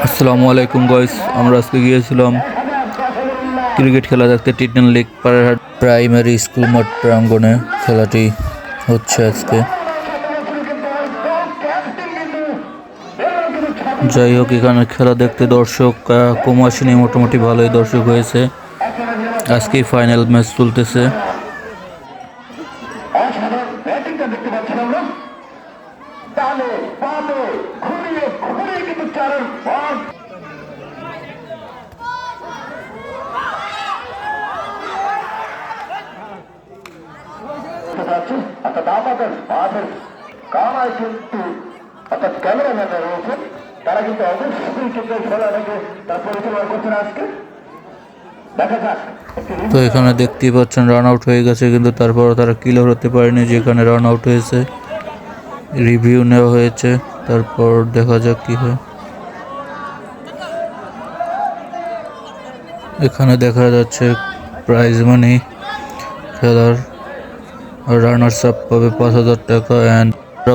আসসালামু আলাইকুম গাইস, আমরা আজকে গিয়েছিলাম ক্রিকেট খেলা দেখতে টি10 লিগ পাড়ারহাট প্রাইমারি স্কুল মাঠ প্রাঙ্গণে। খেলাটি হচ্ছে আজকে। যাই হোক, এখানে খেলা দেখতে দর্শক কম আসেনি, মোটামুটি ভালোই দর্শক হয়েছে। আজকেই ফাইনাল ম্যাচ চলতেছে। অর্থাৎ আমাদের মাঠের কামায় কিন্তু অর্থাৎ ক্যামেরাম্যানরা রয়েছেন, তারা কিন্তু অবশ্যই কিন্তু খেলাটাকে তারা পরিচালনা করছেন আজকে। দেখা যাক। তো এখানে দেখতেই পাচ্ছেন রান আউট হয়ে গেছে, কিন্তু তারপরও তারা ক্লিয়ার হতে পারেনি। যেখানে রান আউট হয়েছে রিভিউ নেওয়া হয়েছে, তারপর দেখা যাক কি হয়। এখানে দেখা যাচ্ছে প্রাইজ মানি খেলার রানার্স আপ পাবে 5,000 টাকা অ্যান্ড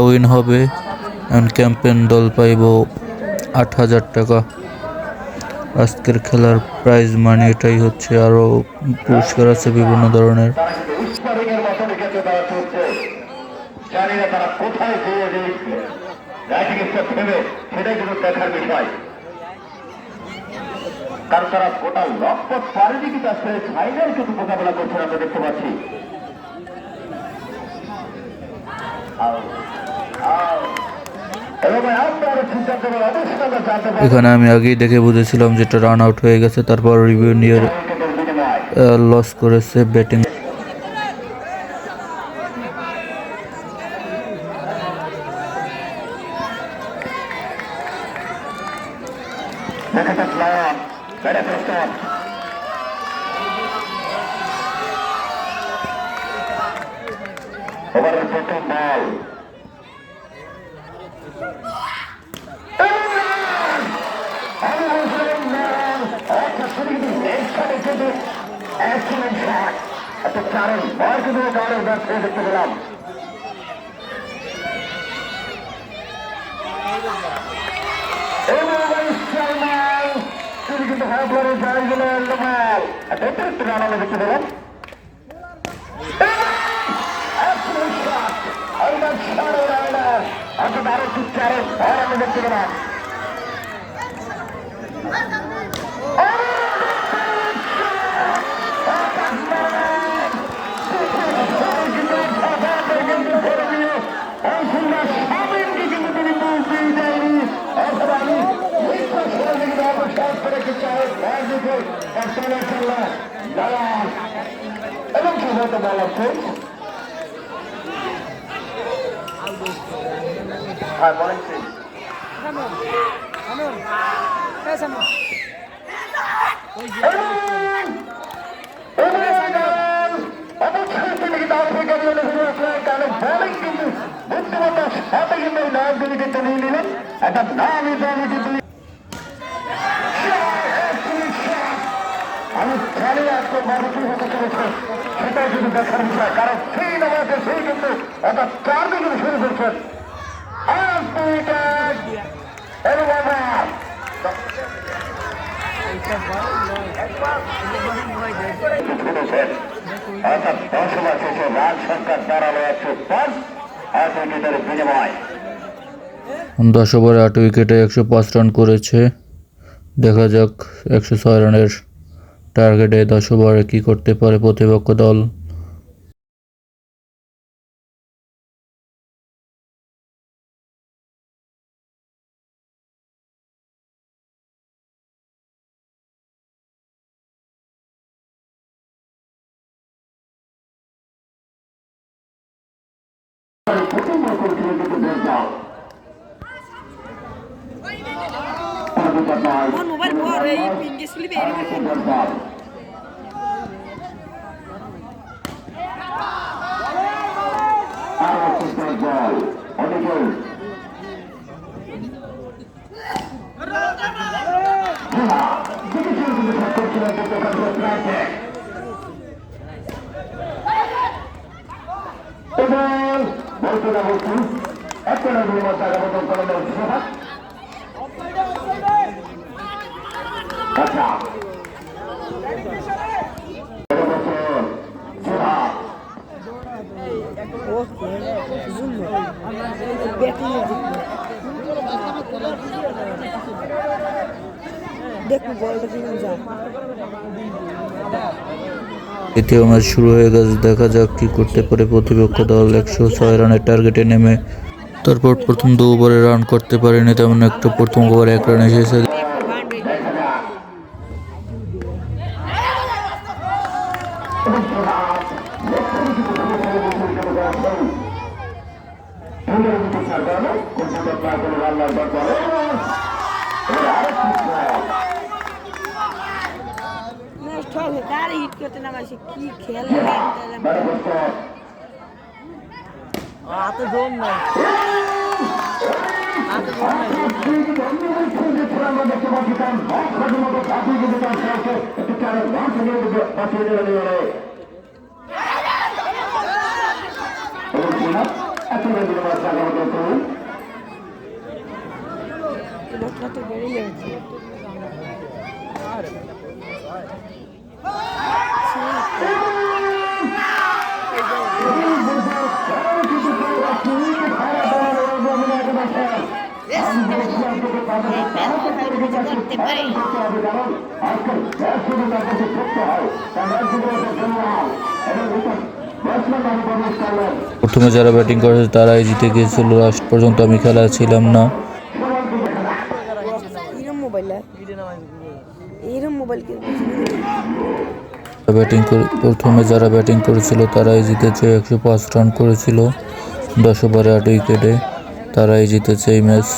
উইন হবে অ্যান্ড ক্যাম্পেন দল পাইব 8,000 টাকা। আজকের খেলার প্রাইজ মানি এটাই হচ্ছে, আরও পুরস্কার আছে বিভিন্ন ধরনের। কারণ তারা গোটা লক্ষ্য পারেনি, কিন্তু আসলে ফাইনাল কিন্তু মোকাবেলা করছেন আমরা দেখতে পাচ্ছি। এখানে আমি আগেই দেখে বুঝেছিলাম যেটা রান আউট হয়ে গেছে, তারপর রিভিউ নিয়ে লস করেছে ব্যাটিং। ওভারের প্রথম বল একটা চারের বল কিন্তু কারণে ব্যর্থ দেখতে পেলাম। তিনি কিন্তু হাফলারে জয় গেলেন বল একটা অতিরিক্ত রান আমরা দেখতে পেলাম। অর্থাৎ আরো একটি চারের বল আমরা দেখতে পেলাম। এবং কি হয়তো বল আছে, হ্যাঁ বলেন বুদ্ধিমত্তার সাথে কিন্তু এই নায়কগুলিকে নিয়ে নিলেন। একটা নামই দলকে আমি জানি আজকে মানুষ কি হতে চলেছে, সেটাই কিন্তু দেখার বিষয়। কারণ সেই নামাকে সেই কিন্তু অর্থাৎ চার দিকে শুরু করছেন এবং আমার অর্থাৎ 10 ওভার শেষে রান সংখ্যা দাঁড়ালো 105, 8 উইকেটের বিনিময়। 10 ওভারে 8 উইকেটে 105 রান করেছে। দেখা যাক 106 রানের টার্গেটে 10 ওভারে কি করতে পারে প্রতিপক্ষ দল। মোবাইল পরে পিঙ্গি স্কুলে বের করে একটা আচ্ছা ও জুম ব্যাটিং দেখো বলটা কিনে যা দ্বিতীয় ম্যাচ শুরু হয়ে গেছে, দেখা যাক কি করতে পারে প্রতিপক্ষ দল। 106 রানের টার্গেটে নেমে তারপর প্রথম 2 ওভারে রান করতে পারেনি, তেমন একটা প্রথম ওভারে 1 রান এসেছে। নষ্ট হবে তার হিট করতে নামাইছে কি খেল হাতে জোর নাই হাতে জোর নাই লোকটা তো বেড়ে লেগেছে করতে পারে প্রথমে যারা ব্যাটিং করেছে তারাই জিতে গিয়েছিল, লাস্ট পর্যন্ত আমি খেলা ছিলাম না। প্রথমে যারা ব্যাটিং করেছিল তারাই জিতেছে, 105 রান করেছিল 10 ওভারে 8 উইকেটে, তারাই জিতেছে এই ম্যাচ।